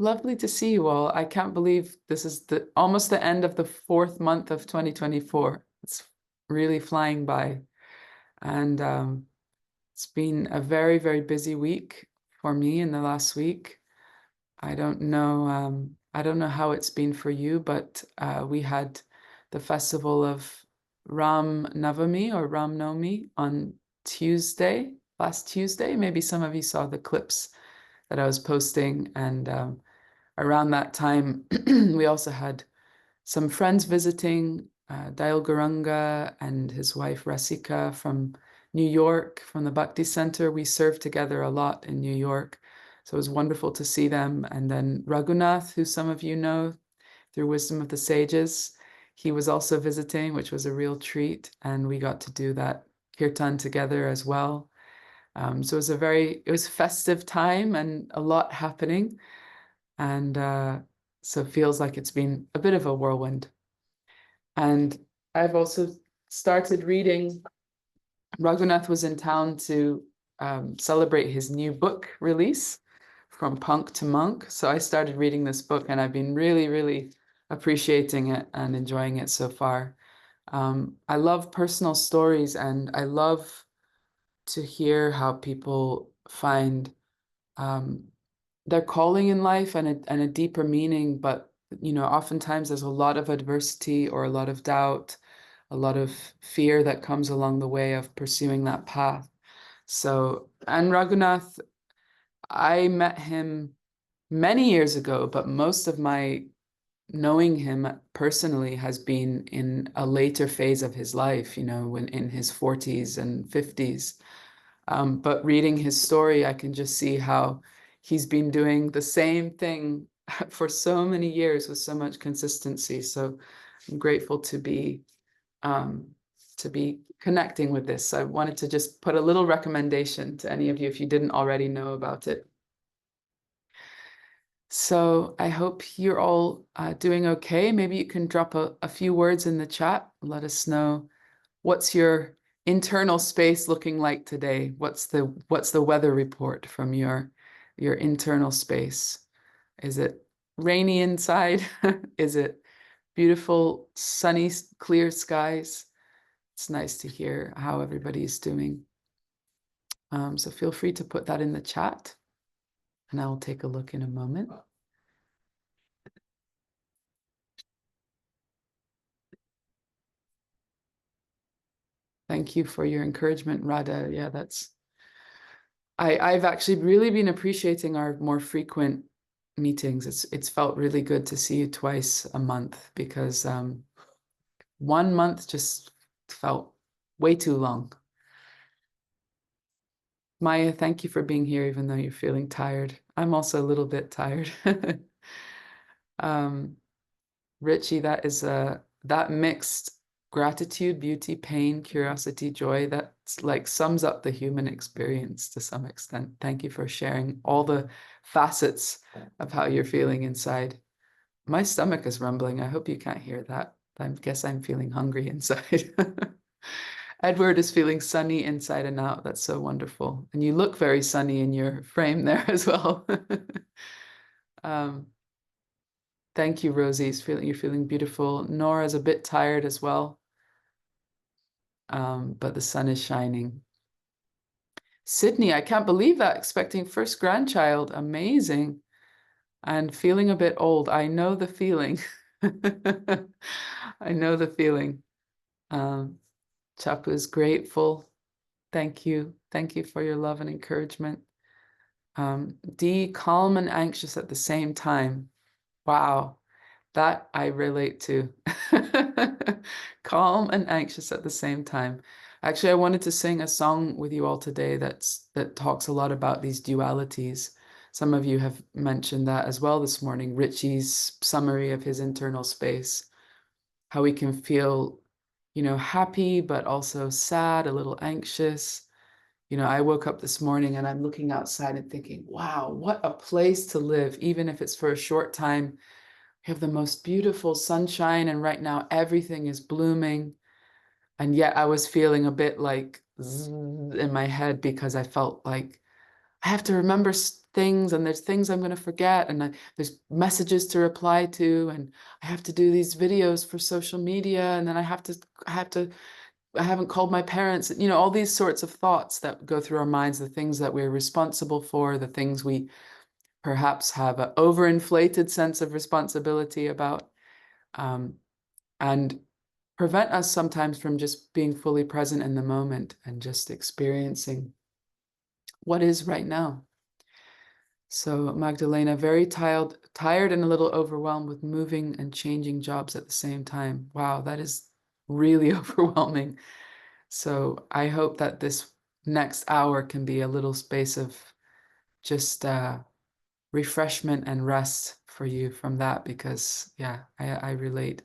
Lovely to see you all. I can't believe this is almost the end of the fourth month of 2024. It's really flying by. And it's been a very, very busy week for me in the last week. I don't know how it's been for you, but we had the festival of Ram Navami or Ram Navami on last Tuesday. Maybe some of you saw the clips that I was posting, and around that time, we also had some friends visiting, Dale Gurunga and his wife Rasika from New York, from the Bhakti Center. We served together a lot in New York. So it was wonderful to see them. And then Raghunath, who some of you know through Wisdom of the Sages, he was also visiting, which was a real treat. And we got to do that kirtan together as well. So it was a festive time and a lot happening. And so it feels like it's been a bit of a whirlwind. And I've also started reading. Raghunath was in town to celebrate his new book release, From Punk to Monk. So I started reading this book, and I've been really, really appreciating it and enjoying it so far. I love personal stories, and I love to hear how people find their calling in life and a deeper meaning. But oftentimes there's a lot of adversity or a lot of doubt, a lot of fear that comes along the way of pursuing that path. So, and Raghunath, I met him many years ago, but most of my knowing him personally has been in a later phase of his life, when in his 40s and 50s. But reading his story, I can just see how he's been doing the same thing for so many years with so much consistency. So I'm grateful to be connecting with this. I wanted to just put a little recommendation to any of you if you didn't already know about it. So I hope you're all doing okay. Maybe you can drop a few words in the chat. Let us know what's your internal space looking like today. What's the weather report from your internal space? Is it rainy inside? Is it beautiful, sunny, clear skies? It's nice to hear how everybody's doing. So feel free to put that in the chat, and I'll take a look in a moment. Thank you for your encouragement, Radha. Yeah, I've actually really been appreciating our more frequent meetings. It's felt really good to see you twice a month, because 1 month just felt way too long. Maya, thank you for being here, even though you're feeling tired. I'm also a little bit tired. Richie, that mixed gratitude, beauty, pain, curiosity, joy, that's like sums up the human experience to some extent. Thank you for sharing all the facets of how you're feeling inside. My stomach is rumbling. I hope you can't hear that. I guess I'm feeling hungry inside. Edward is feeling sunny inside and out. That's so wonderful. And you look very sunny in your frame there as well. Thank you, Rosie. You're feeling beautiful. Nora's a bit tired as well, but the sun is shining. Sydney, I can't believe that. Expecting first grandchild. Amazing. And feeling a bit old. I know the feeling. I know the feeling. Chapu is grateful. Thank you. Thank you for your love and encouragement. Dee, calm and anxious at the same time. Wow, that I relate to. Calm and anxious at the same time. Actually, I wanted to sing a song with you all today that talks a lot about these dualities. Some of you have mentioned that as well this morning. Richie's summary of his internal space, how we can feel, happy, but also sad, a little anxious. I woke up this morning and I'm looking outside and thinking, wow, what a place to live, even if it's for a short time. We have the most beautiful sunshine, and right now everything is blooming. And yet I was feeling a bit like in my head, because I felt like I have to remember things, and there's things I'm going to forget, and there's messages to reply to, and I have to do these videos for social media, and then I haven't called my parents, all these sorts of thoughts that go through our minds, the things that we're responsible for, the things we perhaps have an overinflated sense of responsibility about, and prevent us sometimes from just being fully present in the moment and just experiencing what is right now. So Magdalena, very tired and a little overwhelmed with moving and changing jobs at the same time. Wow, that is really overwhelming. So I hope that this next hour can be a little space of just refreshment and rest for you from that, because yeah, I relate.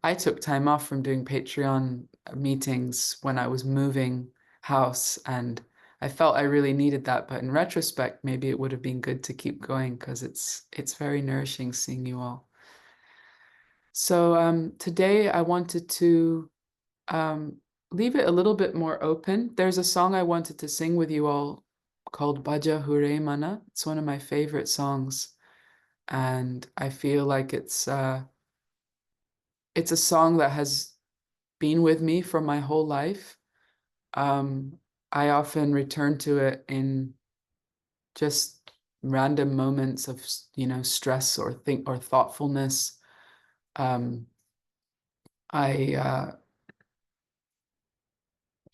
I took time off from doing Patreon meetings when I was moving house, and I felt I really needed that. But in retrospect, maybe it would have been good to keep going, because it's very nourishing seeing you all. So today I wanted to leave it a little bit more open. There's a song I wanted to sing with you all called Baja Hure Mana. It's one of my favorite songs, and I feel like it's a song that has been with me for my whole life. I often return to it in just random moments of, stress or thoughtfulness. I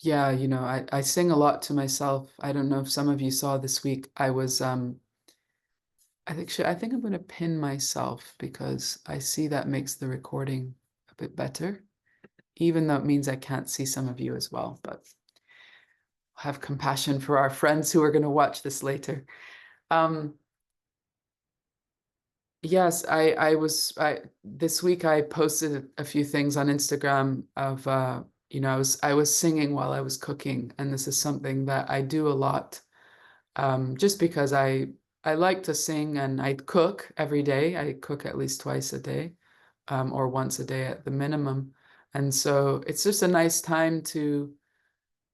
Yeah, I sing a lot to myself. I don't know if some of you saw this week. I think I'm going to pin myself, because I see that makes the recording a bit better, even though it means I can't see some of you as well. But have compassion for our friends who are going to watch this later. Yes, this week I posted a few things on Instagram of I was singing while I was cooking, and this is something that I do a lot, just because I like to sing, and I cook every day. I cook at least twice a day, or once a day at the minimum, and so it's just a nice time to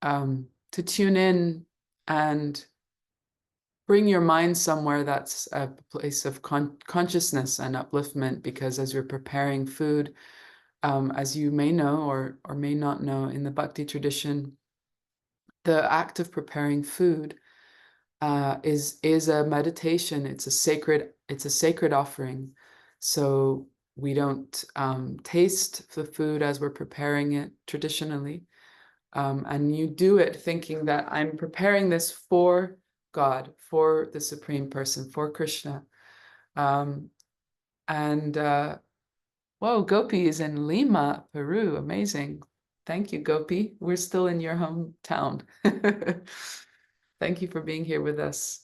tune in and bring your mind somewhere that's a place of consciousness and upliftment, because as you're preparing food, as you may know or may not know, in the Bhakti tradition, the act of preparing food is a meditation. It's a sacred offering. So we don't taste the food as we're preparing it traditionally. And you do it thinking that I'm preparing this for God, for the Supreme Person, for Krishna. And whoa, Gopi is in Lima, Peru. Amazing. Thank you, Gopi. We're still in your hometown. Thank you for being here with us.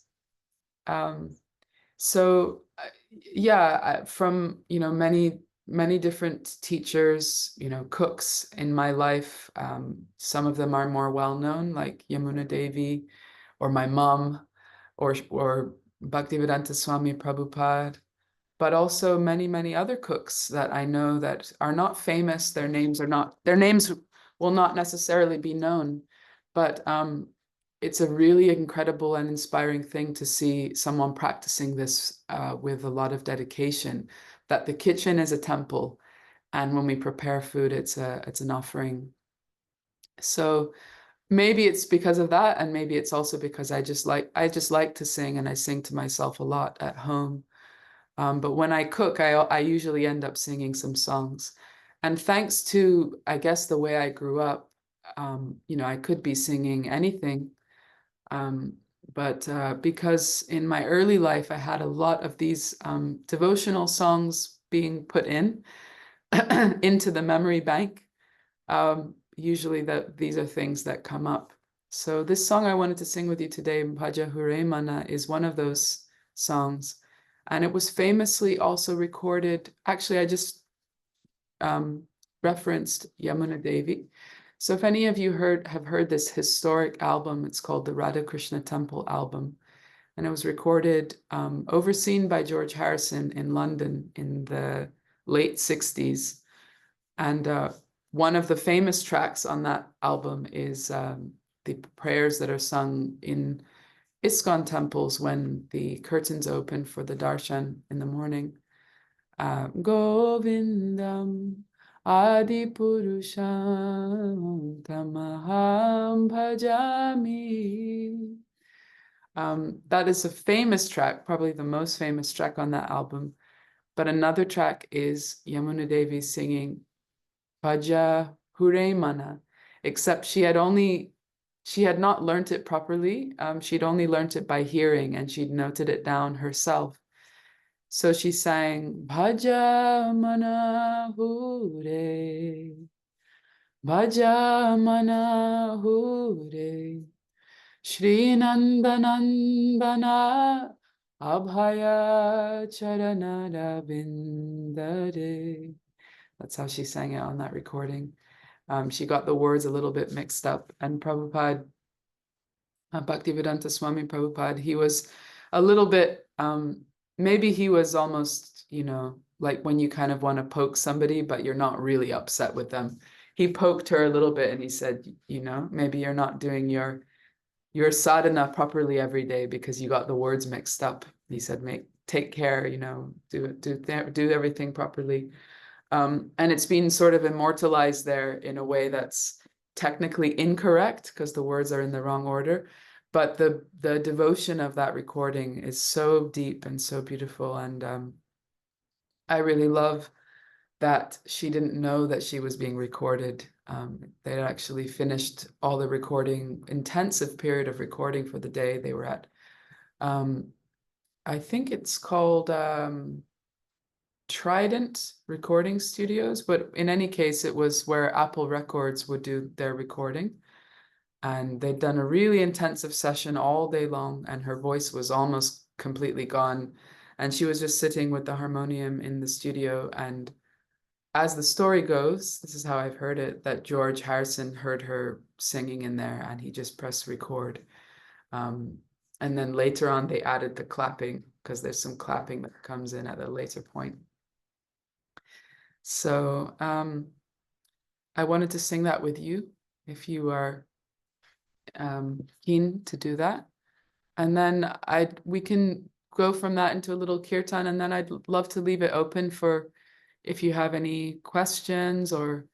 So yeah, from many different teachers, cooks in my life. Some of them are more well known, like Yamuna Devi, or my mom, or Bhaktivedanta Swami Prabhupada, but also many other cooks that I know that are not famous. Their names will not necessarily be known, but it's a really incredible and inspiring thing to see someone practicing this with a lot of dedication, that the kitchen is a temple, and when we prepare food, it's an offering. So maybe it's because of that, and maybe it's also because I just like to sing, and I sing to myself a lot at home. But when I cook, I usually end up singing some songs. And thanks to, I guess, the way I grew up, I could be singing anything. But because in my early life, I had a lot of these devotional songs being put into the memory bank. Usually these are things that come up. So this song I wanted to sing with you today, Bhaja Hure Mana, is one of those songs. And it was famously also recorded. Actually, I just referenced Yamuna Devi. So if any of you have heard this historic album, it's called the Radha Krishna Temple album. And it was recorded, overseen by George Harrison in London in the late 60s. And one of the famous tracks on that album is the prayers that are sung in ISKCON temples, when the curtains open for the darshan in the morning, Govindam Adipurusham Tamaham Bhajami. That is a famous track, probably the most famous track on that album. But another track is Yamuna Devi singing Bhaja Hure Mana, except she had not learnt it properly. She'd only learnt it by hearing, and she'd noted it down herself. So she sang Bhaja Mana Hure, Bhaja Mana Hure, Shri Nandanandana Abhaya Charana Ravindare. That's how she sang it on that recording. She got the words a little bit mixed up, and Prabhupada, Bhaktivedanta Swami Prabhupada, he was a little bit, maybe he was almost, like when you kind of want to poke somebody, but you're not really upset with them. He poked her a little bit and he said, maybe you're not doing your sadhana properly every day because you got the words mixed up. He said, take care, do everything properly. And it's been sort of immortalized there in a way that's technically incorrect because the words are in the wrong order. But the devotion of that recording is so deep and so beautiful. And I really love that she didn't know that she was being recorded. They had actually finished all the intensive period of recording for the day they were at. I think it's called Trident Recording Studios, but in any case, it was where Apple Records would do their recording. And they'd done a really intensive session all day long, and her voice was almost completely gone. And she was just sitting with the harmonium in the studio. And as the story goes, this is how I've heard it, that George Harrison heard her singing in there and he just pressed record. And then later on, they added the clapping because there's some clapping that comes in at a later point. So I wanted to sing that with you if you are keen to do that. And then we can go from that into a little kirtan, and then I'd love to leave it open for if you have any questions or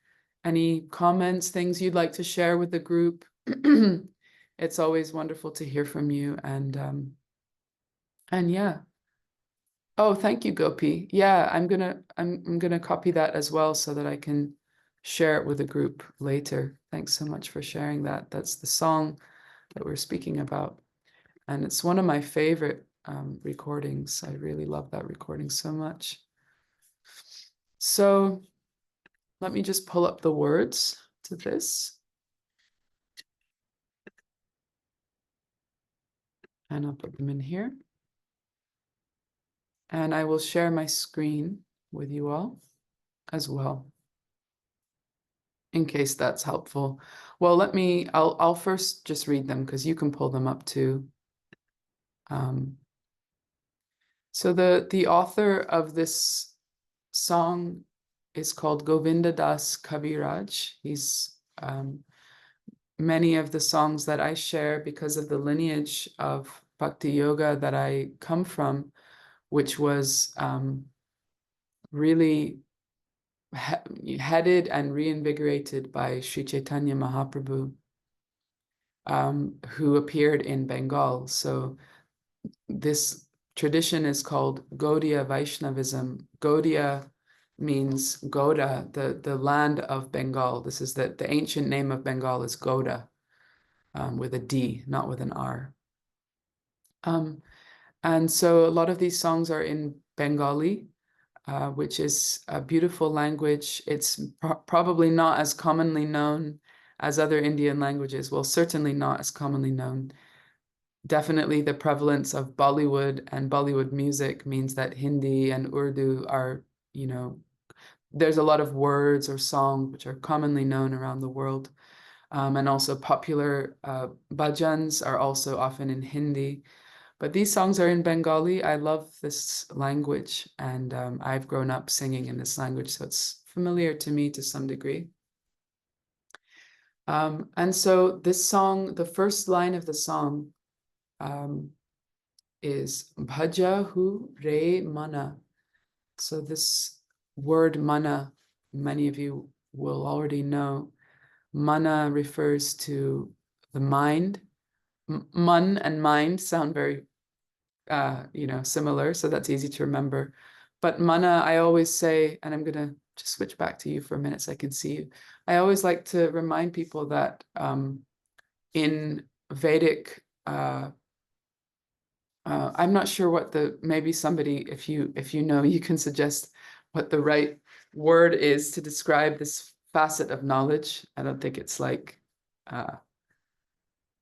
any comments, things you'd like to share with the group. It's always wonderful to hear from you. And yeah. Oh, thank you, Gopi. Yeah, I'm gonna copy that as well so that I can share it with the group later. Thanks so much for sharing that. That's the song that we're speaking about. And it's one of my favorite recordings. I really love that recording so much. So let me just pull up the words to this. And I'll put them in here. And I will share my screen with you all as well, in case that's helpful. Well, I'll first just read them because you can pull them up too. So the author of this song is called Govinda Das Kaviraj. He's many of the songs that I share because of the lineage of Bhakti Yoga that I come from, which was really headed and reinvigorated by Sri Chaitanya Mahaprabhu, who appeared in Bengal. So this tradition is called Gaudiya Vaishnavism. Gaudiya means Gauda, the land of Bengal. This is the ancient name of Bengal is Gauda, with a D, not with an R. And so a lot of these songs are in Bengali, which is a beautiful language. It's probably not as commonly known as other Indian languages. Well, certainly not as commonly known. Definitely the prevalence of Bollywood and Bollywood music means that Hindi and Urdu are, there's a lot of words or songs which are commonly known around the world. And also popular bhajans are also often in Hindi. But these songs are in Bengali. I love this language, and I've grown up singing in this language, so it's familiar to me to some degree. And so this song, the first line of the song, is bhaja hu re mana. So this word mana, many of you will already know. Mana refers to the mind. Mun and mind sound very, similar, so that's easy to remember. But mana, I always say, and I'm gonna just switch back to you for a minute so I can see you. I always like to remind people that in Vedic, I'm not sure what maybe somebody, if you know, you can suggest what the right word is to describe this facet of knowledge. I don't think it's like,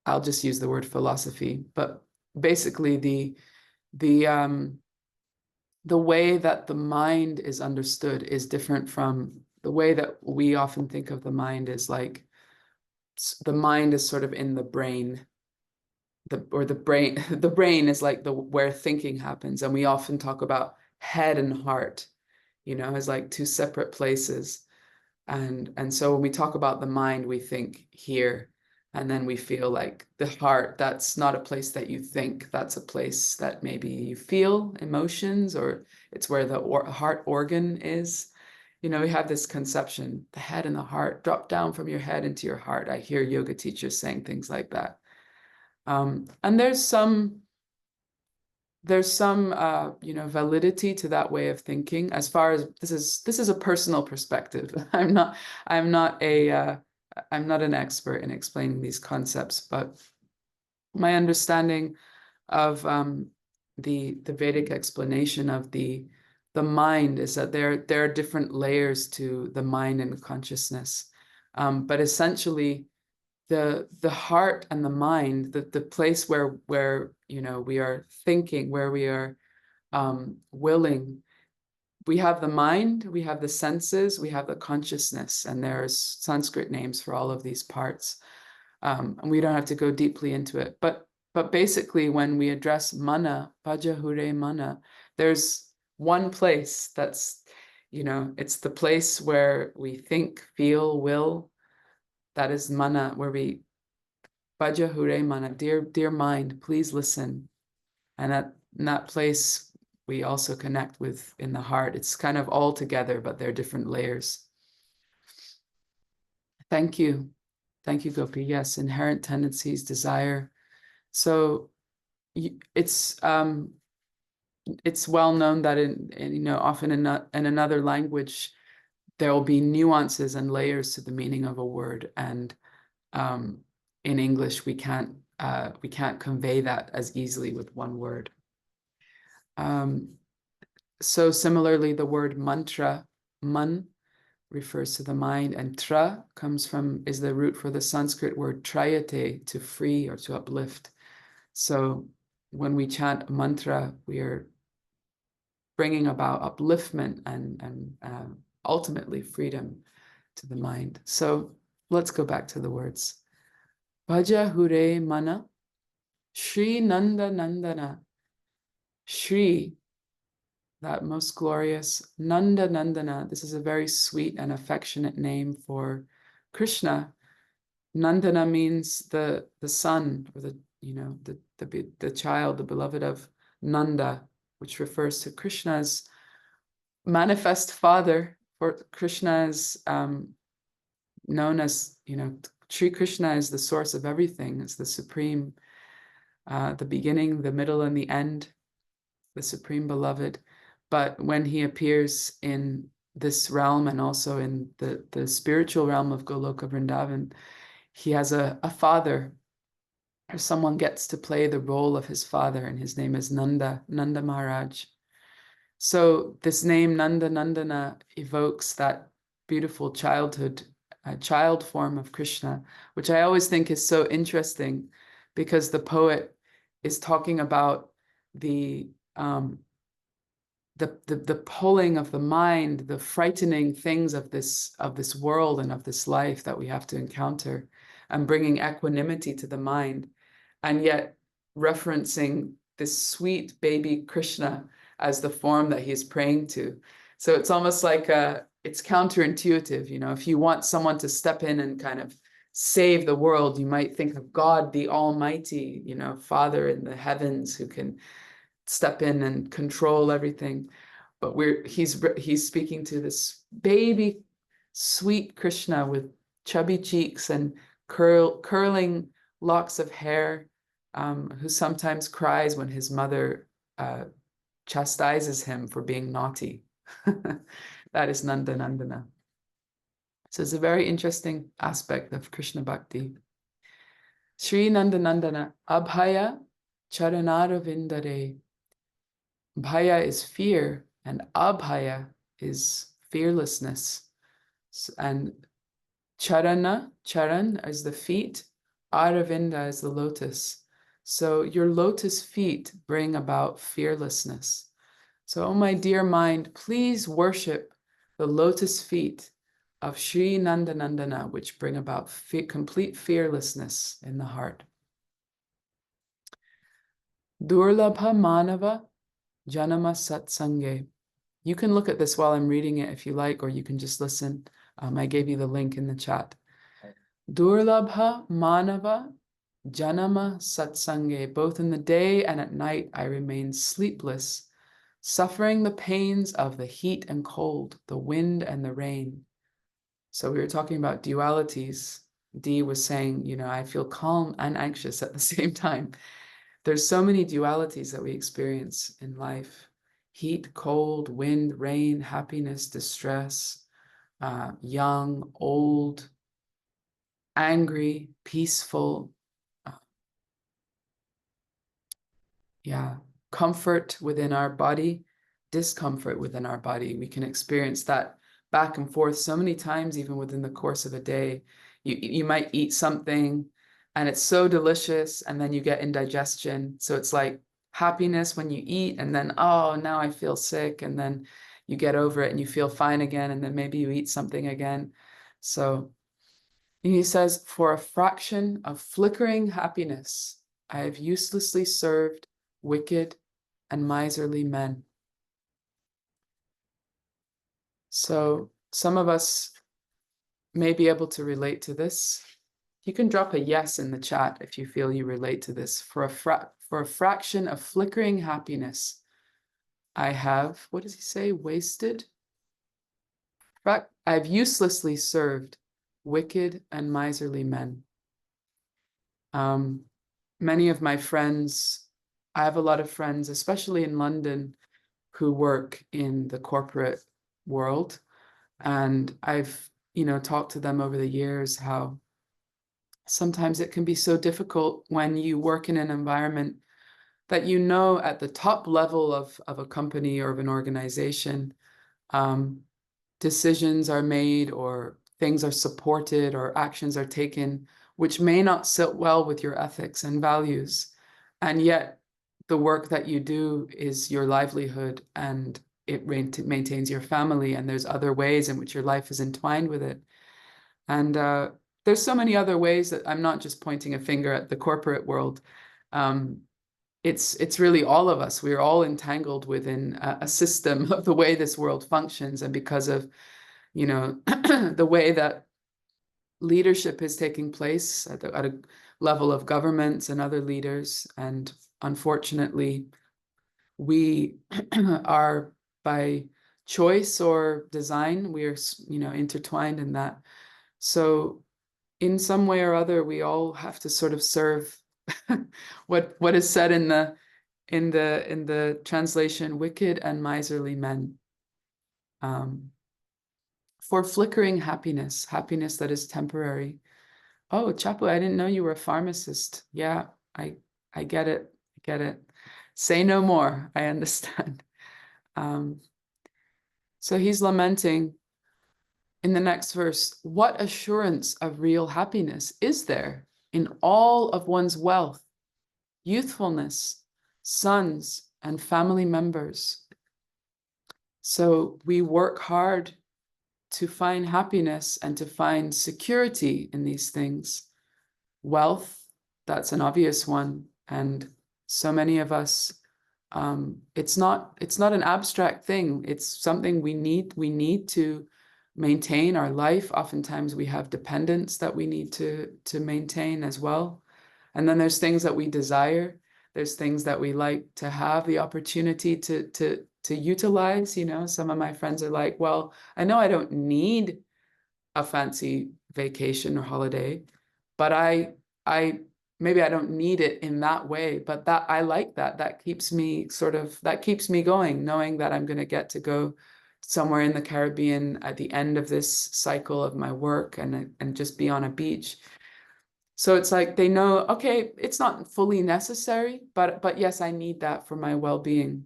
I'll just use the word philosophy, but basically the way that the mind is understood is different from the way that we often think of the mind. Is like the mind is sort of in the brain. The brain is like where thinking happens, and we often talk about head and heart, as like two separate places. And so when we talk about the mind, we think here, and then we feel like the heart, that's not a place that you think, that's a place that maybe you feel emotions, or it's where the heart organ is. We have this conception, the head and the heart, drop down from your head into your heart. I hear yoga teachers saying things like that. And there's some validity to that way of thinking. As far as this is a personal perspective. I'm not an expert in explaining these concepts, but my understanding of the Vedic explanation of the mind is that there are different layers to the mind and consciousness, but essentially the heart and the mind, the place where we are thinking, where we are willing. We have the mind, we have the senses, we have the consciousness, and there's Sanskrit names for all of these parts. And we don't have to go deeply into it. But basically, when we address mana, Bhaja mana, there's one place that's, it's the place where we think, feel, will. That is mana, where we Bhaja mana, dear mind, please listen. And in that place, we also connect with in the heart. It's kind of all together, but they're different layers. Thank you. Thank you, Gopi. Yes, inherent tendencies, desire. So it's well known that often in another language, there will be nuances and layers to the meaning of a word. And in English, we can't convey that as easily with one word. So similarly, the word mantra, man, refers to the mind, and tra is the root for the Sanskrit word trayate, to free or to uplift. So when we chant a mantra, we are bringing about upliftment and ultimately freedom to the mind. So let's go back to the words. Bhaja hure mana, Shri Nanda Nandana, Shri, that most glorious, Nanda Nandana. This is a very sweet and affectionate name for Krishna. Nandana means the son, or the child, the beloved of Nanda, which refers to Krishna's manifest father. For Krishna is known as, Sri Krishna is the source of everything, is the supreme, the beginning, the middle, and the end, the supreme beloved. But when he appears in this realm and also in the spiritual realm of Goloka Vrindavan, he has a father, or someone gets to play the role of his father, and his name is Nanda Maharaj. So this name Nanda Nandana evokes that beautiful childhood, child form of Krishna, which I always think is so interesting, because the poet is talking about the pulling of the mind, the frightening things of this world and of this life that we have to encounter, and bringing equanimity to the mind, and yet referencing this sweet baby Krishna as the form that he's praying to. So it's almost like it's counterintuitive, if you want someone to step in and kind of save the world. You might think of God, the Almighty, you know, Father in the heavens who can step in and control everything. But he's speaking to this baby, sweet Krishna with chubby cheeks and curling locks of hair, who sometimes cries when his mother chastises him for being naughty. That is Nanda Nandana. So it's a very interesting aspect of Krishna Bhakti. Sri Nanda Nandana Abhaya Charanara. Bhaya is fear, and abhaya is fearlessness. And charan is the feet, aravinda is the lotus. So your lotus feet bring about fearlessness. So, oh my dear mind, please worship the lotus feet of Sri Nanda Nandana, which bring about complete fearlessness in the heart. Durlabha Manava Janama Satsange. You can look at this while I'm reading it if you like, or you can just listen. I gave you the link in the chat. Durlabha Manava Janama Satsange. Both in the day and at night I remain sleepless, suffering the pains of the heat and cold, the wind and the rain. So we were talking about dualities. Dee was saying, you know, I feel calm and anxious at the same time. There's so many dualities that we experience in life. Heat, cold, wind, rain, happiness, distress, young, old, angry, peaceful, comfort within our body, discomfort within our body. We can experience that back and forth so many times, even within the course of a day. You might eat something and it's so delicious, and then you get indigestion. So it's like happiness when you eat, and then, oh, now I feel sick, and then you get over it and you feel fine again, and then maybe you eat something again. So he says, for a fraction of flickering happiness, I have uselessly served wicked and miserly men. So some of us may be able to relate to this. You can drop a yes in the chat if you feel you relate to this. For a fraction of flickering happiness, I have, what does he say, wasted? I've uselessly served wicked and miserly men. Many of my friends, I have a lot of friends, especially in London, who work in the corporate world. And I've, you know, talked to them over the years how sometimes it can be so difficult when you work in an environment that, you know, at the top level of a company or of an organization, decisions are made or things are supported or actions are taken which may not sit well with your ethics and values. And yet the work that you do is your livelihood, and it maintains your family, and there's other ways in which your life is entwined with it. And there's so many other ways that I'm not just pointing a finger at the corporate world. It's really all of us. We're all entangled within a system of the way this world functions, and because of, you know, the way that leadership is taking place at a level of governments and other leaders. And unfortunately, we are, by choice or design, we are, you know, intertwined in that. So in some way or other, we all have to sort of serve what is said in the translation, wicked and miserly men. For flickering happiness that is temporary. Oh, Chapu, I didn't know you were a pharmacist. Yeah, I get it. I get it. Say no more. I understand. So he's lamenting in the next verse, what assurance of real happiness is there in all of one's wealth, youthfulness, sons, and family members? So we work hard to find happiness and to find security in these things. Wealth, that's an obvious one. And so many of us, it's not an abstract thing. It's something we need to maintain our life. Oftentimes we have dependents that we need to maintain as well. And then there's things that we desire. There's things that we like to have the opportunity to utilize. You know, some of my friends are like, well, I know I don't need a fancy vacation or holiday, but I maybe I don't need it in that way, but that I like that. That keeps me going, knowing that I'm going to get to go somewhere in the Caribbean at the end of this cycle of my work and just be on a beach. So it's like they know, okay, it's not fully necessary, but yes, I need that for my well-being.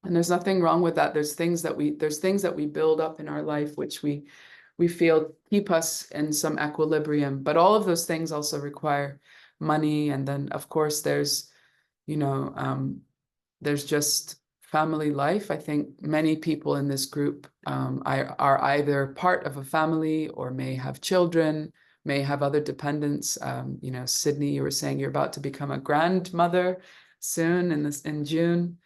And there's nothing wrong with that. There's things that we build up in our life which we feel keep us in some equilibrium. But all of those things also require money. And then of course you know, there's just family life. I think many people in this group are either part of a family or may have children, may have other dependents. You know, Sydney, you were saying you're about to become a grandmother soon in June.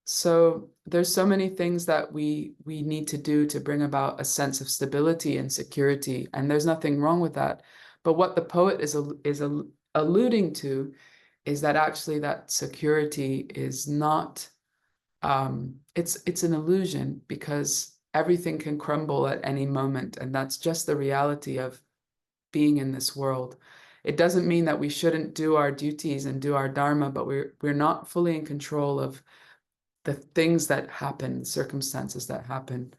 So there's so many things that we need to do to bring about a sense of stability and security, and there's nothing wrong with that. But what the poet is alluding to is that actually that security is not, it's an illusion, because everything can crumble at any moment, and that's just the reality of being in this world. It doesn't mean that we shouldn't do our duties and do our dharma, but we're not fully in control of the things that happen, the circumstances that happen.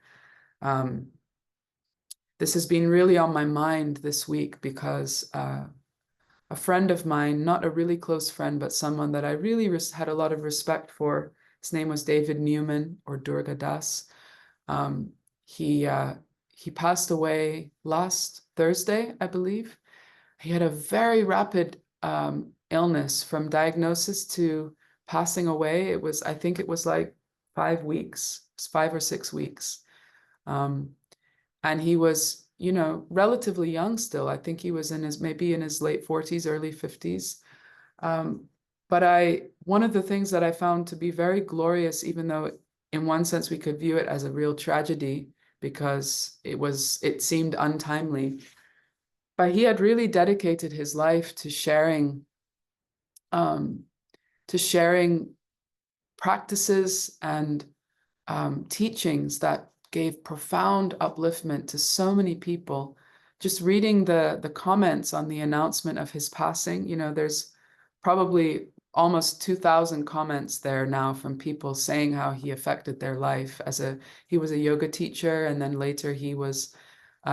This has been really on my mind this week because a friend of mine, not a really close friend, but someone that I really had a lot of respect for. His name was David Newman, or Durga Das. Um, he he passed away last Thursday, I believe. He had a very rapid illness from diagnosis to passing away. I think it was like 5 weeks, 5 or 6 weeks. Um, and he was, you know, relatively young still. I think he was maybe in his late 40s, early 50s. But one of the things that I found to be very glorious, even though in one sense we could view it as a real tragedy because it seemed untimely, but he had really dedicated his life um, to sharing practices and teachings that gave profound upliftment to so many people. Just reading the comments on the announcement of his passing, you know, there's probably almost 2,000 comments there now from people saying how he affected their life. He was a yoga teacher, and then later he was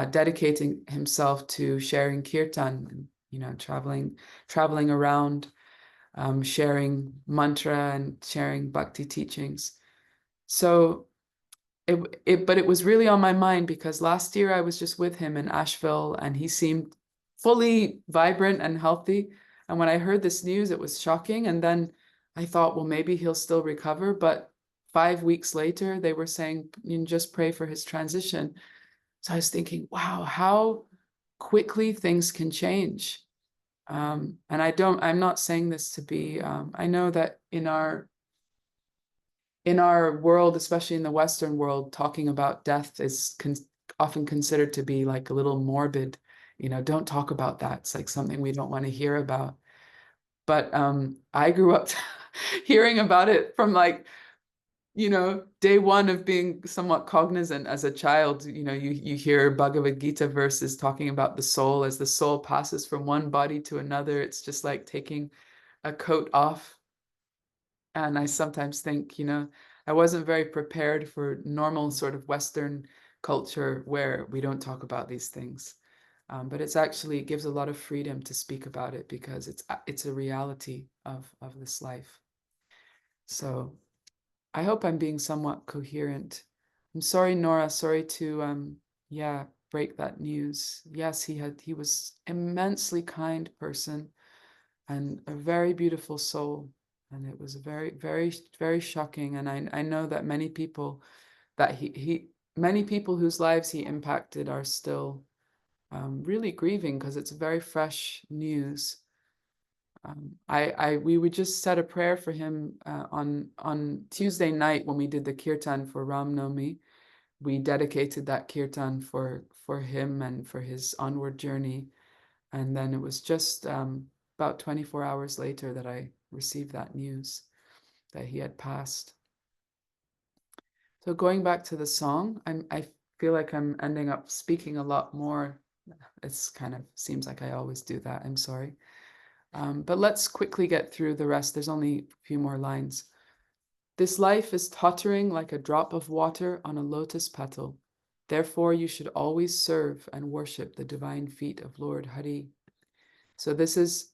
dedicating himself to sharing kirtan, you know, traveling around, sharing mantra and sharing bhakti teachings. So but it was really on my mind because last year I was just with him in Asheville and he seemed fully vibrant and healthy. And when I heard this news, it was shocking. And then I thought, well, maybe he'll still recover. But 5 weeks later, they were saying, you can just pray for his transition. So I was thinking, wow, how quickly things can change. And I'm not saying this to be, I know that in our world, especially in the Western world, talking about death is often considered to be like a little morbid. You know, don't talk about that. It's like something we don't want to hear about. But I grew up hearing about it from like, you know, day one of being somewhat cognizant as a child. You know, you hear Bhagavad Gita verses talking about the soul as the soul passes from one body to another. It's just like taking a coat off. And I sometimes think, you know, I wasn't very prepared for normal sort of Western culture where we don't talk about these things. But it's actually, it gives a lot of freedom to speak about it because it's a reality of this life. So I hope I'm being somewhat coherent. I'm sorry, Nora, sorry to yeah, break that news. Yes, he was immensely kind person and a very beautiful soul. And it was very, very, very shocking. And I know that many people many people whose lives he impacted are still really grieving because it's very fresh news. We would just said a prayer for him on Tuesday night when we did the kirtan for Ram Navami. we dedicated that kirtan for him and for his onward journey. And then it was just about 24 hours later that I received that news that he had passed. So going back to the song, I feel like I'm ending up speaking a lot more. It's kind of seems like I always do that. I'm sorry. But let's quickly get through the rest. There's only a few more lines. This life is tottering like a drop of water on a lotus petal. Therefore, you should always serve and worship the divine feet of Lord Hari. So this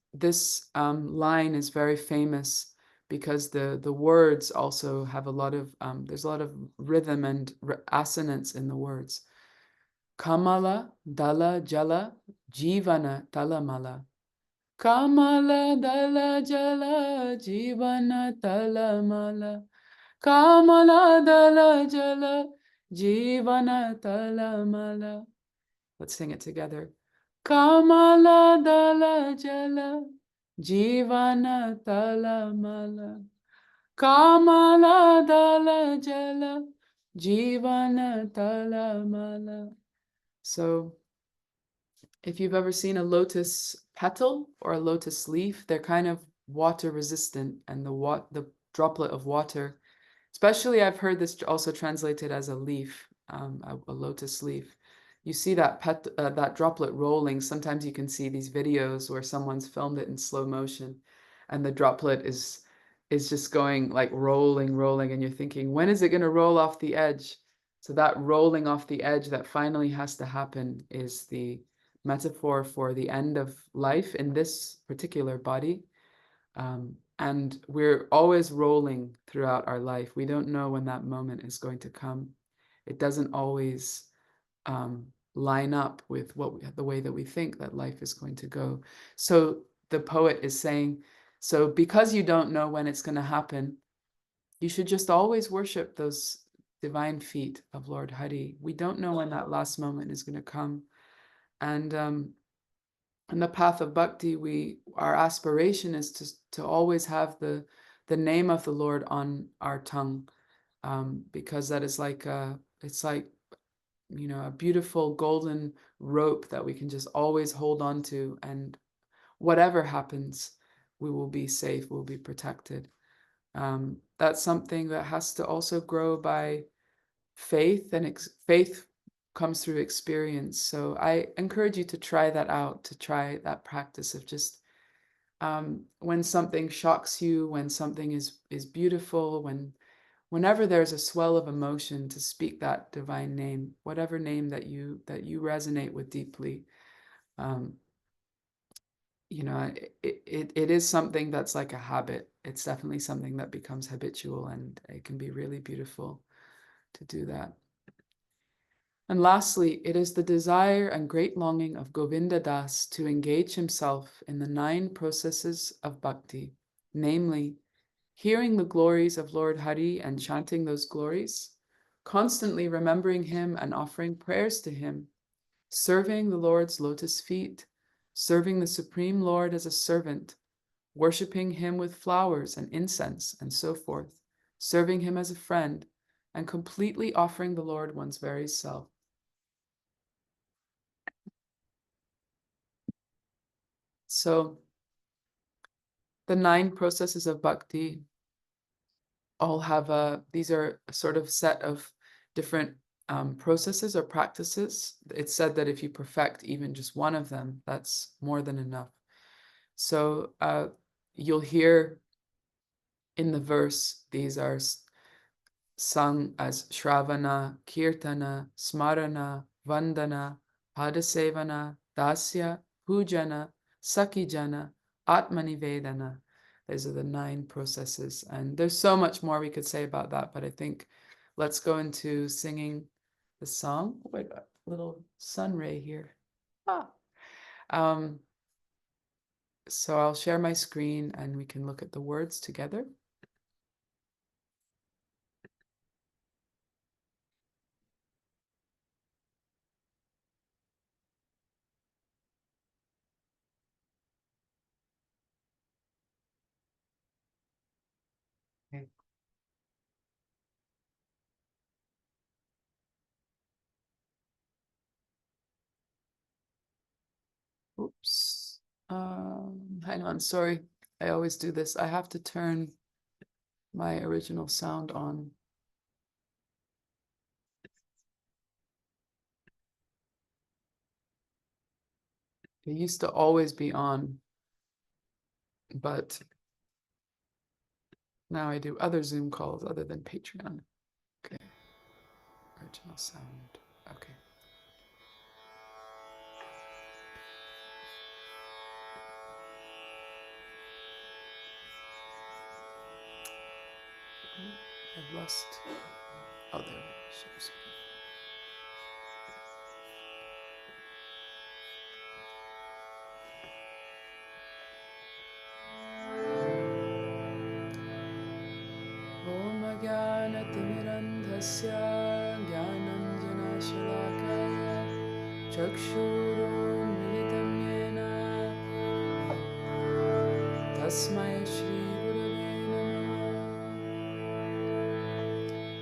line is very famous because the words also have a lot of there's a lot of rhythm and assonance in the words. Kamala dala jala jivana talamala. Kamala dala jala jivana talamala. Kamala dala jala jivana talamala. Let's sing it together. Kamala dala jala jivana talamala. Kamala dala jala jivana talamala. So if you've ever seen a lotus petal or a lotus leaf, they're kind of water resistant, and the droplet of water, especially I've heard this also translated as a leaf, a lotus leaf. You see that droplet rolling. Sometimes you can see these videos where someone's filmed it in slow motion, and the droplet is just going like rolling, rolling, and you're thinking, when is it going to roll off the edge? So that rolling off the edge that finally has to happen is the metaphor for the end of life in this particular body. And we're always rolling throughout our life. We don't know when that moment is going to come. It doesn't always line up with the way that we think that life is going to go. So the poet is saying, so because you don't know when it's going to happen, you should just always worship those divine feet of Lord Hari. We don't know when that last moment is going to come. And in the path of bhakti, our aspiration is to always have the name of the Lord on our tongue, because that is like it's like, you know, a beautiful golden rope that we can just always hold on to, and whatever happens, we will be safe, we'll be protected. That's something that has to also grow by faith, and faith comes through experience. So I encourage you to try that out, to try that practice of just when something shocks you, when something is beautiful, whenever there's a swell of emotion, to speak that divine name, whatever name that you resonate with deeply. You know, it is something that's like a habit. It's definitely something that becomes habitual, and it can be really beautiful to do that. And lastly, it is the desire and great longing of Govinda Das to engage himself in the 9 processes of bhakti, namely, hearing the glories of Lord Hari and chanting those glories, constantly remembering him and offering prayers to him, serving the Lord's lotus feet, serving the Supreme Lord as a servant, worshipping him with flowers and incense and so forth, serving him as a friend, and completely offering the Lord one's very self. So the 9 processes of bhakti all have these are a sort of set of different processes or practices. It's said that if you perfect even just one of them, that's more than enough. So you'll hear in the verse, these are sung as Shravana, Kirtana, Smarana, Vandana, Padasevana, Dasya, Pujana, Sakijana, Atmanivedana. Those are the 9 processes. And there's so much more we could say about that, but I think let's go into singing the song. Oh, I got a little sun ray here. Ah. So I'll share my screen and we can look at the words together. Okay. Hang on, sorry. I always do this. I have to turn my original sound on. It used to always be on, but now I do other Zoom calls other than Patreon. Okay, original sound. Okay. I've lost. Oh, there. Share screen. Om Jnanatimirandhasya Jnananjanashalakaya Chakshurunmilitam Yena Tasmai Shri Gurave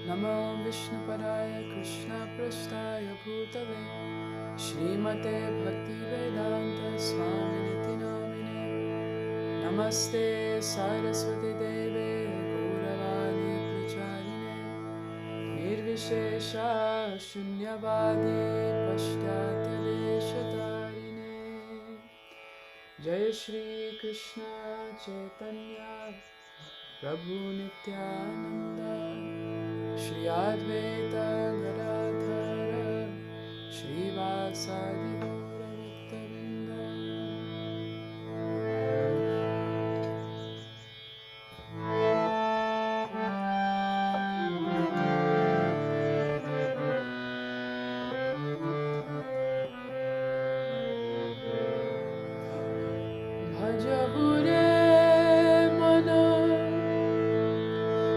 Namah Namo Vishnupadaya Krishna Prasthaya Bhutale Srimate Bhaktivedanta Swaminiti Namine Namaste Saraswati Deve Gauravani Pracharine Nirvishesha Shunyavadi Pashtadya Deshatarine Jai Shri Krishna Chaitanya Prabhu Nityananda Shri Advaita Gadadhara Shri Vasadi Gaura Bhaktavrinda. Bhaja Hure Mana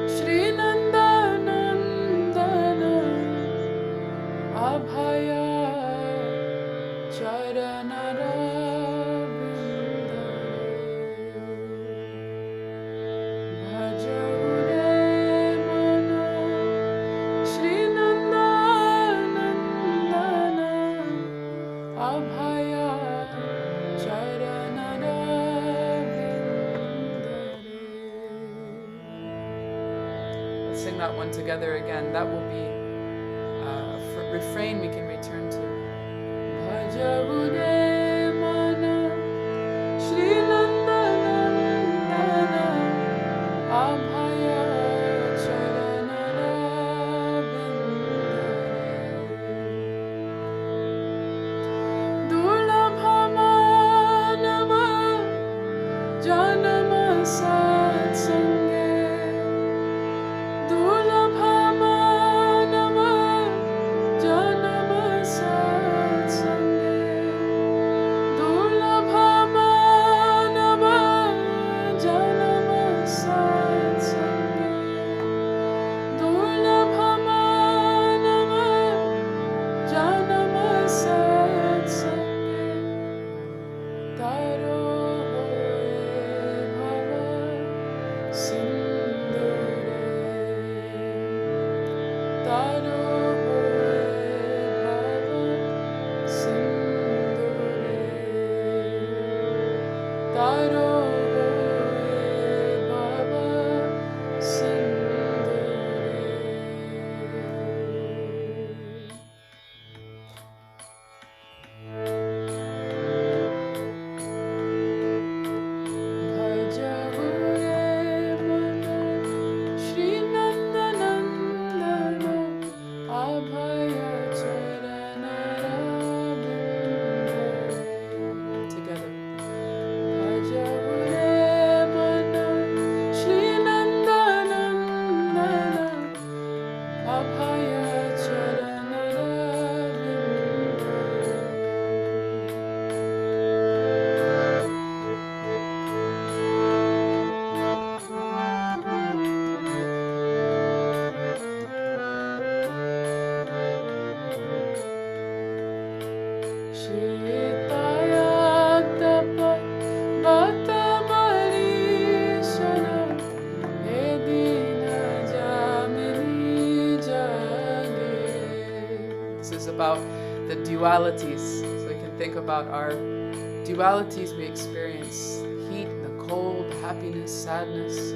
Shri Nandanandana Abhaya Charanarabindare Bhaja Hure Mana Shri Nandanandana Abhaya Charanarabindare. Let's sing that one together again. That will be a refrain we can return to. Bhaja Ude Mana Shri Nandanandana Abhaya Charanarabindare Dulabhamanava Janama Satsange Dulabhamanava Janama Satsange Dulabhamanava Janama Satsange Dulabhamanava Janama Satsange Taro Hoye Bhava Sindhure Taro Hoye Bhava Sindhure Taro Hoye Bhava Sindhure. Bhaja Hure Mana Shri Nandanandana Abhaya Charanarabindare. Together. Bhaja Hure Mana Shri Nandanandana Abhaya Shitayatapa Bhattamarishana Edina Jamini Jage. This is about the dualities. So we can think about our dualities we experience, the heat, the cold, the happiness, sadness.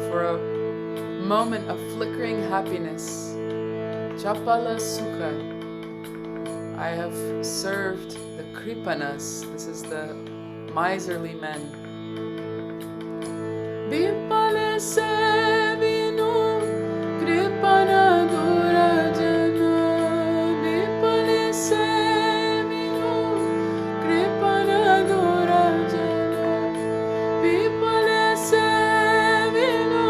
For a moment of flickering happiness, Chapala Sukha, I have served the Kripanas, this is the miserly men. Vipale sevinu Kripana durajana, Vipale sevinu Kripana durajana, Vipale sevinu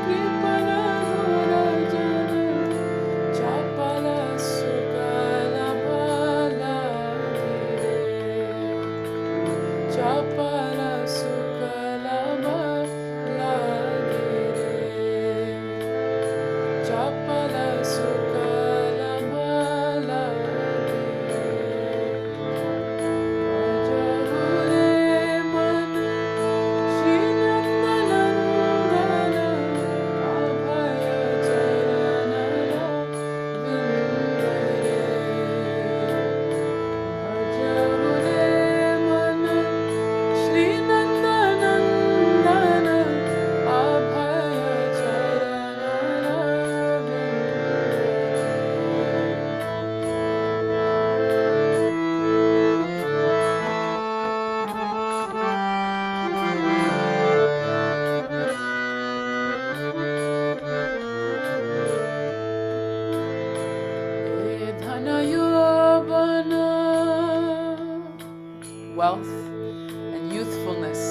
Kripana durajana, Chapala sukala bala gire, Chapala sukala bala gire, Chapala sukala bala gire, Rajahure man Srinandanandana Abhaya charanara vindare, Rajahure man Srinandanandana Abhaya charanara vindare. Dhana yovana, wealth and youthfulness.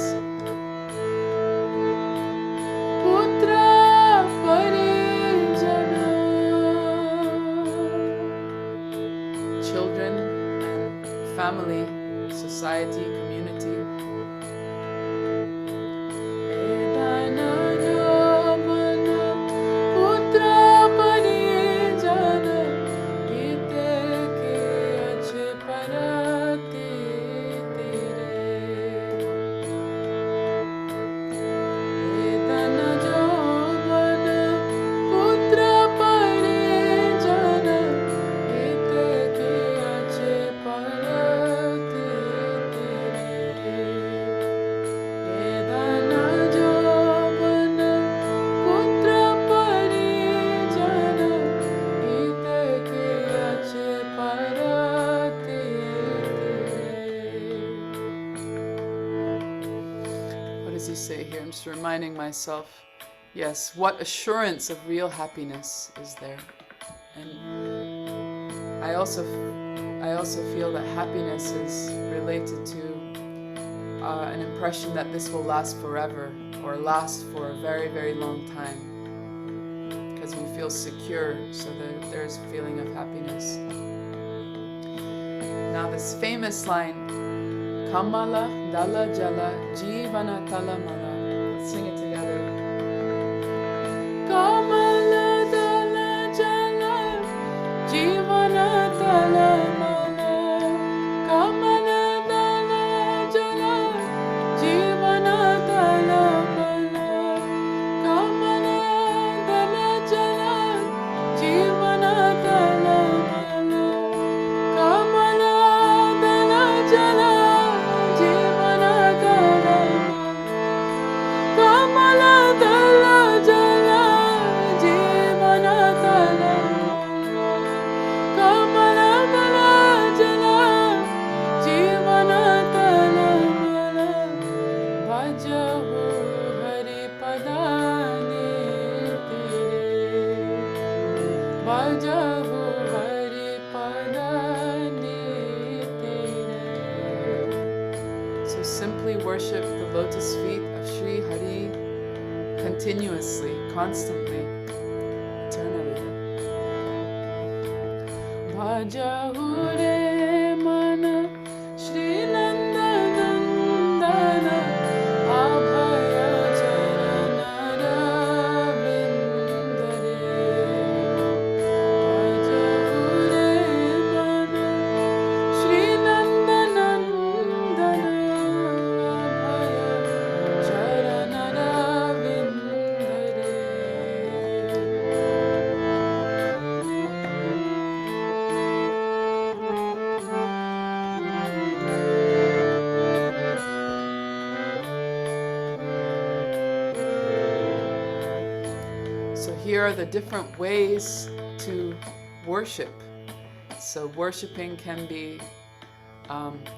Putra parijana, children and family, society, community. Dhana yovana, putra parijana, ite ke ache parate tere. Dhana yovana, putra parijana, ite ke ache parate tere. Dhana yovana, putra parijana, ite ke ache parate tere. What does he say here? I'm just reminding myself, yes, what assurance of real happiness is there? And I also feel that happiness is related to an impression that this will last forever or last for a very, very long time, because we feel secure, so that there's a feeling of happiness. Now this famous line, Kamala Dala Jala Jivana Talamala. Let's sing it together. Kamala Dala Jala Jivana Talamala, Kamala Dala Jala Jivana Talamala, Kamala Dala Jala Jivana Talamala, Kamala Dala Jala Jivana Talamala, Kamala Dala Jala Jivana Talamala, Kamala Dala Jala Jivana Talamala, Bhajahu Hari Padane Tere, Bhajahu Hari Padane Tere. So simply worship the lotus feet of Sri Hari continuously, constantly, eternally. Bhajahu re man here are the different ways to worship. So worshiping can be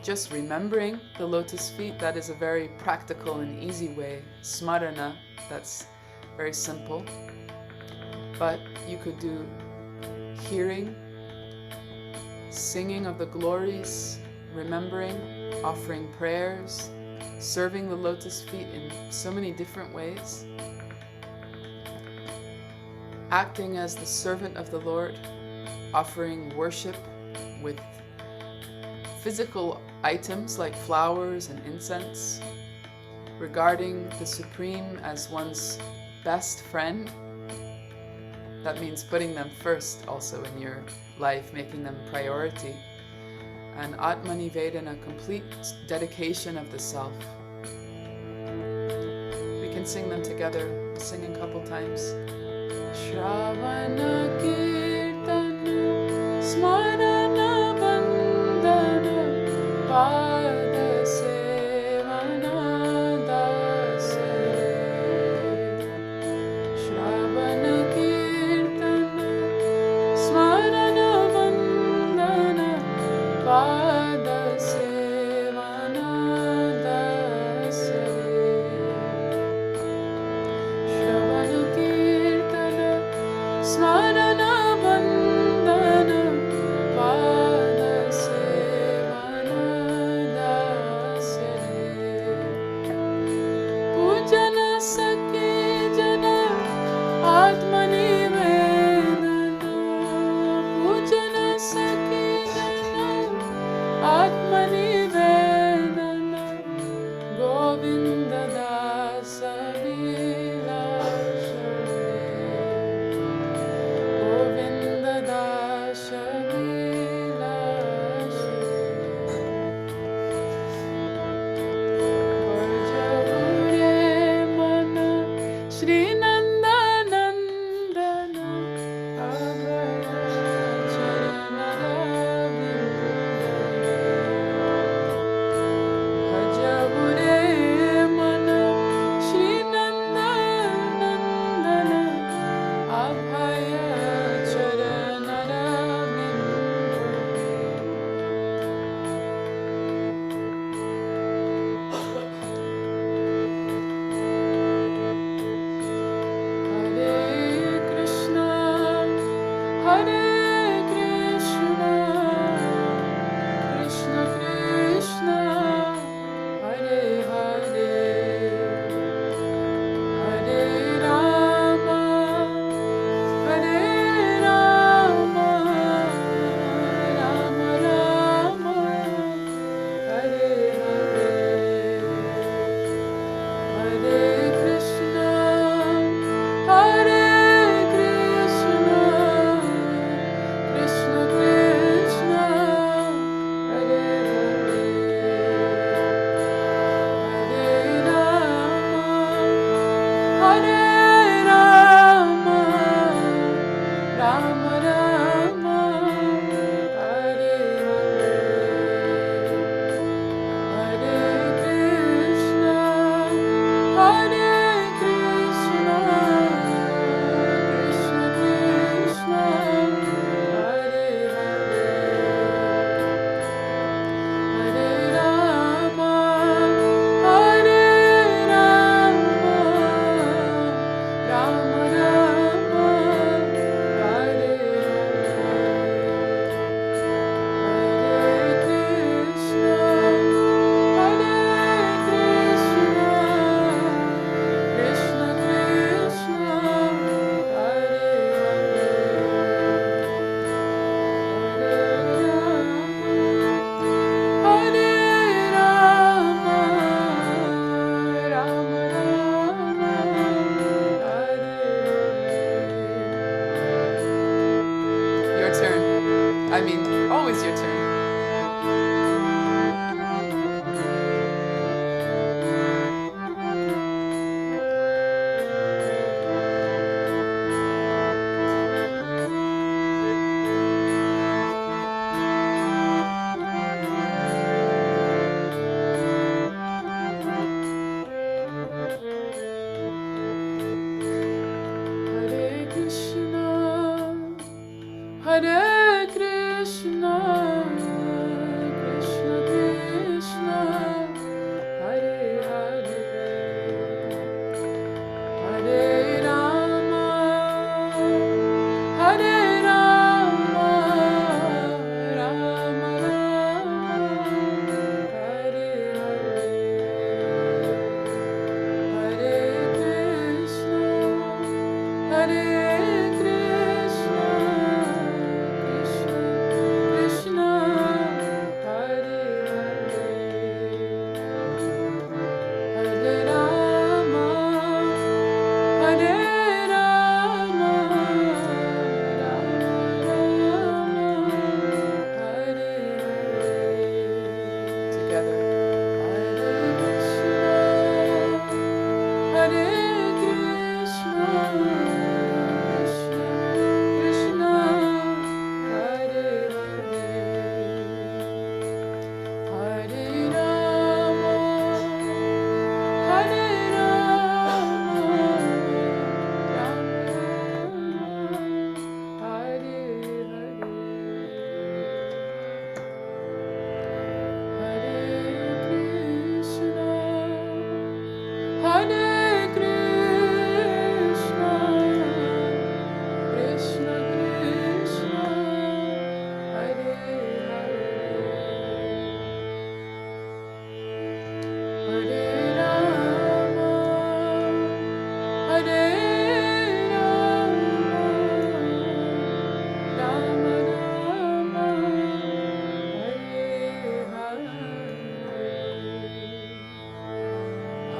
just remembering the lotus feet. That is a very practical and easy way. Smarana, that's very simple. But you could do hearing, singing of the glories, remembering, offering prayers, serving the lotus feet in so many different ways, acting as the servant of the Lord, offering worship with physical items like flowers and incense, regarding the Supreme as one's best friend. That means putting them first also in your life, making them priority. And Atmanivedana, complete dedication of the self. We can sing them together, sing a couple times. Shravana Kirtana Smarana Bandhana Pada Sevana Dase Shravana Kirtana Smarana Bandhana Pada Sevana Dase Shravana Kirtana Smarana Bandhana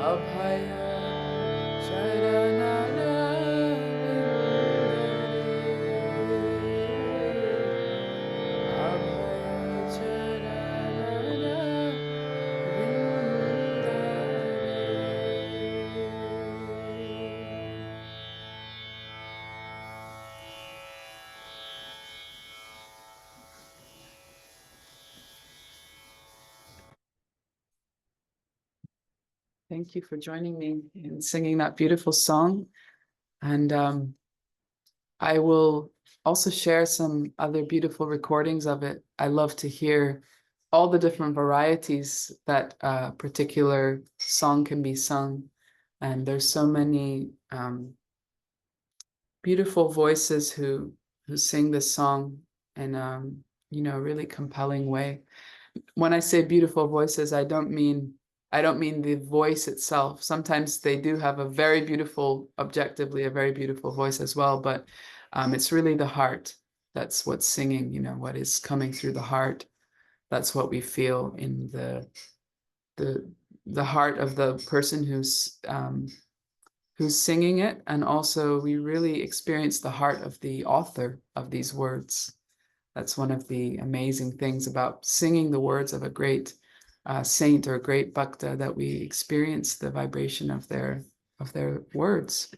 Abhaya Charanara Abhaya Charanara Thank you for joining me in singing that beautiful song. And I will also share some other beautiful recordings of it. I love to hear all the different varieties that a particular song can be sung. And there's so many beautiful voices who sing this song in really compelling way. When I say beautiful voices, I don't mean the voice itself. Sometimes they do have a very beautiful, objectively, a very beautiful voice as well, but it's really the heart. That's what's singing, what is coming through the heart. That's what we feel in the heart of the person who's singing it. And also we really experience the heart of the author of these words. That's one of the amazing things about singing the words of a great saint or a great bhakta, that we experience the vibration of their words.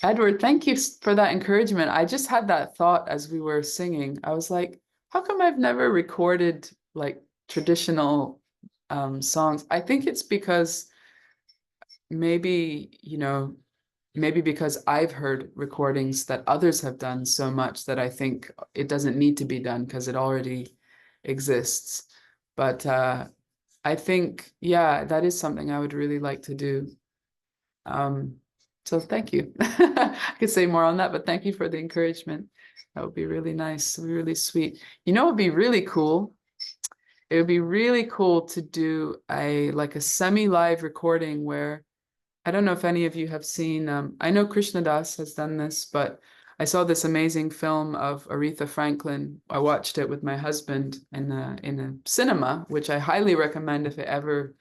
Edward, thank you for that encouragement. I just had that thought as we were singing. I was like, how come I've never recorded like traditional songs? I think it's because maybe, maybe because I've heard recordings that others have done so much that I think it doesn't need to be done because it already exists. But I think, yeah, that is something I would really like to do. So thank you. I could say more on that, but thank you for the encouragement. That would be really nice, really sweet. It would be really cool. It would be really cool to do a semi-live recording where, I don't know if any of you have seen, I know Krishna Das has done this, but I saw this amazing film of Aretha Franklin. I watched it with my husband in a cinema, which I highly recommend if it ever,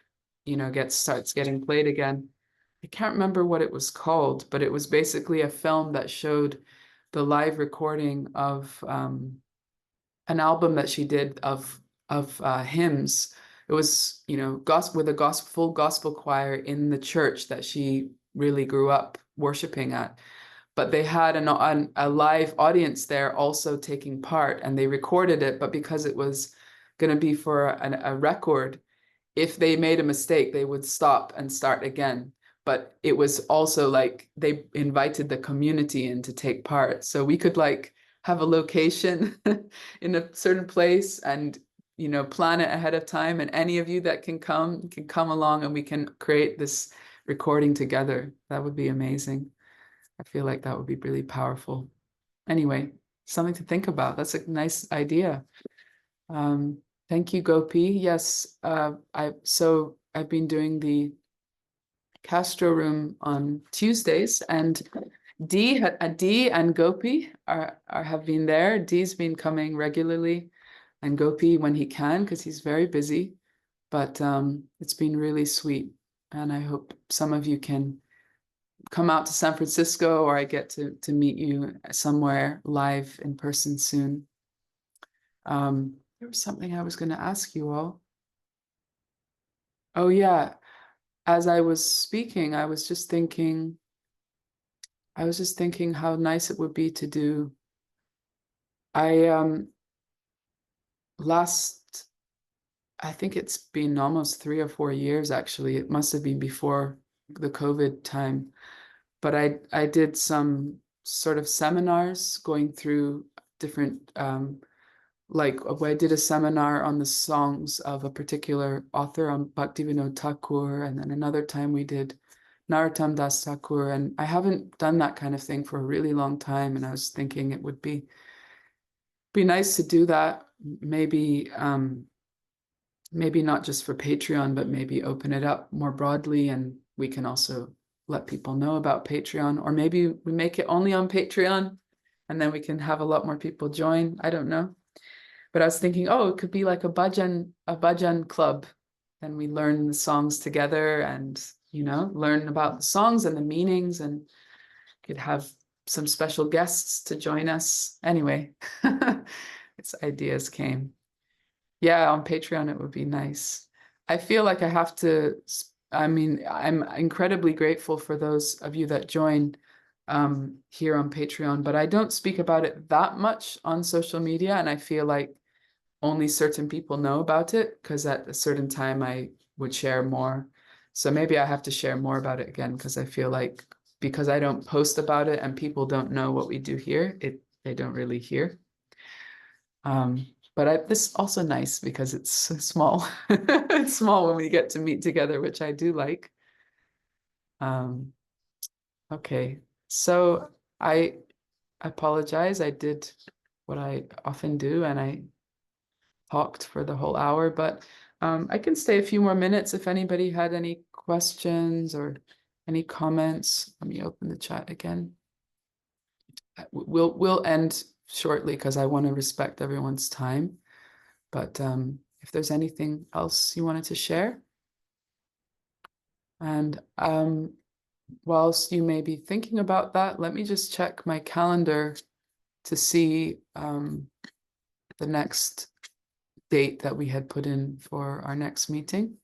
starts getting played again. I can't remember what it was called, but it was basically a film that showed the live recording of an album that she did of hymns. It was, gospel with a full gospel choir in the church that she really grew up worshiping at. But they had a live audience there also taking part, and they recorded it. But because it was going to be for a record, if they made a mistake, they would stop and start again. But it was also like they invited the community in to take part. So we could have a location in a certain place and, plan it ahead of time. And any of you that can come along and we can create this recording together. That would be amazing. I feel like that would be really powerful. Anyway, something to think about. That's a nice idea. Thank you, Gopi. Yes, I've been doing the Castro Room on Tuesdays, and Dee and Gopi have been there. Dee's been coming regularly, and Gopi when he can, because he's very busy. But it's been really sweet, and I hope some of you can come out to San Francisco, or I get to meet you somewhere live in person soon. There was something I was going to ask you all. Oh yeah, as I was speaking, I was just thinking how nice it would be to do. I I think it's been almost 3 or 4 years actually. It must have been before the COVID time. But I did some sort of seminars going through different I did a seminar on the songs of a particular author, on Bhaktivinoda Thakur, and then another time we did Narottam Das Thakur, and I haven't done that kind of thing for a really long time, and I was thinking it would be nice to do that, maybe maybe not just for Patreon, but maybe open it up more broadly, and we can also let people know about Patreon, or maybe we make it only on Patreon, and then we can have a lot more people join. I don't know. But I was thinking, oh, it could be like a bhajan club. And we learn the songs together and, learn about the songs and the meanings, and could have some special guests to join us. Anyway, its ideas came. Yeah, on Patreon, it would be nice. I feel like I have to, I mean, I'm incredibly grateful for those of you that join here on Patreon, but I don't speak about it that much on social media. And I feel like only certain people know about it because at a certain time I would share more. So maybe I have to share more about it again because I feel like because I don't post about it and people don't know what we do here, they don't really hear. But this is also nice because it's so small. It's small when we get to meet together, which I do like. Okay, so I apologize. I did what I often do, and I talked for the whole hour, but I can stay a few more minutes if anybody had any questions or any comments. Let me open the chat again. We'll end shortly because I want to respect everyone's time. But if there's anything else you wanted to share, and whilst you may be thinking about that, let me just check my calendar to see the next date that we had put in for our next meeting.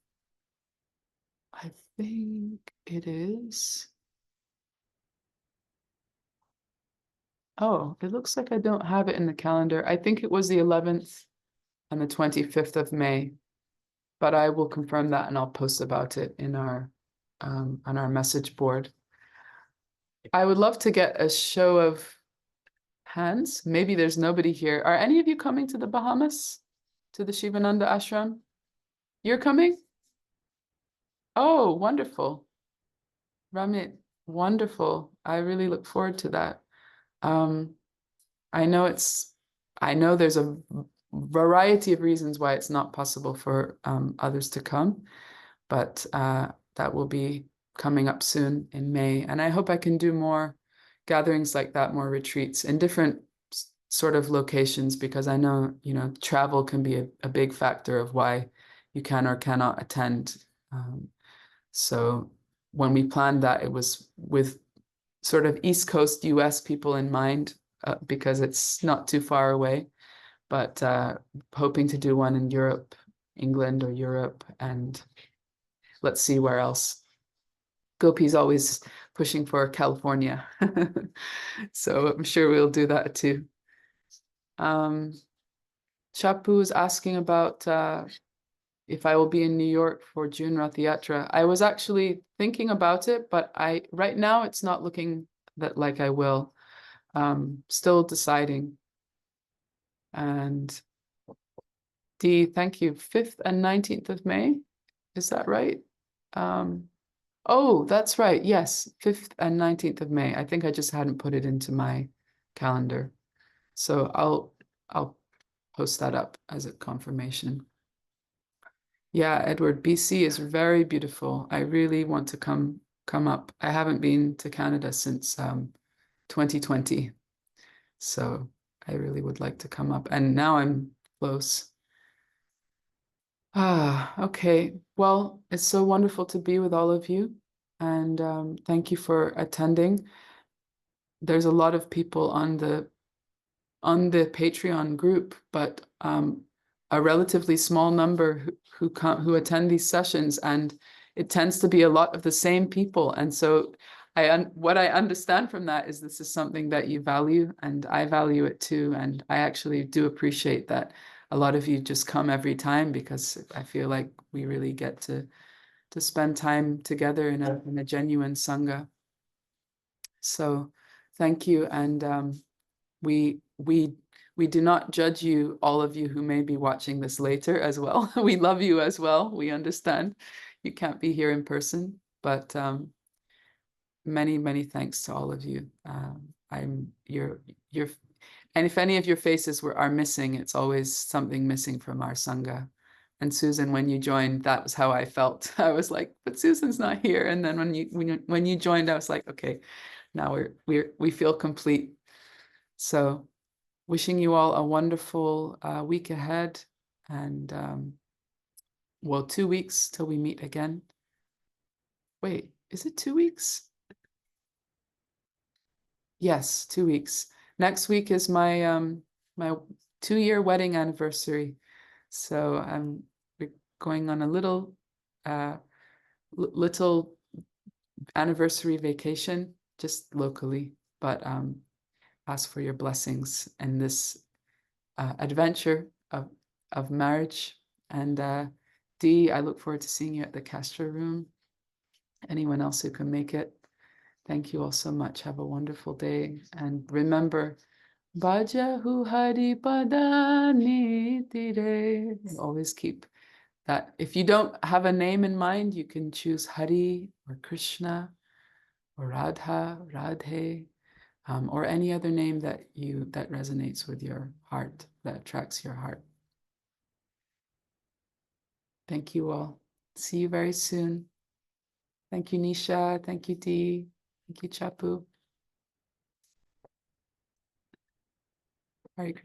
I think it is. Oh, it looks like I don't have it in the calendar. I think it was the 11th and the 25th of May, but I will confirm that and I'll post about it in our on our message board. I would love to get a show of hands. Maybe there's nobody here. Are any of you coming to the Bahamas, to the Shivananda ashram? You're coming? Oh, wonderful. Ramit, wonderful. I really look forward to that. Um, I know there's a variety of reasons why it's not possible for others to come, but that will be coming up soon in May. And I hope I can do more gatherings like that, more retreats in different sort of locations, because I know, travel can be a big factor of why you can or cannot attend. So when we planned that, it was with sort of East Coast US people in mind, because it's not too far away, but hoping to do one in Europe, England or Europe, and let's see where else. Gopi's always pushing for California. So I'm sure we'll do that too. Chapu is asking about if I will be in New York for June Rath Yatra. I was actually thinking about it, but right now it's not looking that like I will. Still deciding. And Dee, thank you. 5th and 19th of May. Is that right? Oh, that's right. Yes, 5th and 19th of May. I think I just hadn't put it into my calendar. So I'll post that up as a confirmation. Yeah, Edward, BC is very beautiful. I really want to come up. I haven't been to Canada since 2020. So I really would like to come up. And now I'm close. Okay. Well, it's so wonderful to be with all of you. And thank you for attending. There's a lot of people on the Patreon group, but a relatively small number who attend these sessions, and it tends to be a lot of the same people. And so what I understand from that is this is something that you value, and I value it too. And I actually do appreciate that a lot of you just come every time, because I feel like we really get to spend time together in a genuine Sangha. So thank you. And we do not judge you, all of you who may be watching this later as well. We love you as well. We understand you can't be here in person, but many, many thanks to all of you. I'm your and if any of your faces are missing, it's always something missing from our Sangha. And Susan, when you joined, that was how I felt. I was like, but Susan's not here. And then when you joined, I was like, okay, now we feel complete. So wishing you all a wonderful week ahead. And well, 2 weeks till we meet again. Wait, is it 2 weeks? Yes, 2 weeks. Next week is my 2-year wedding anniversary. So we're going on a little anniversary vacation, just locally, but ask for your blessings in this adventure of marriage. And Dee, I look forward to seeing you at the Castro Room. Anyone else who can make it, thank you all so much. Have a wonderful day. And remember, Bajahu Hari Padani Tire. Always keep that. If you don't have a name in mind, you can choose Hari or Krishna or Radha, Radhe, or any other name that resonates with your heart, that attracts your heart. Thank you all. See you very soon. Thank you, Nisha. Thank you, Dee. Thank you, Chapu. Hare Krishna.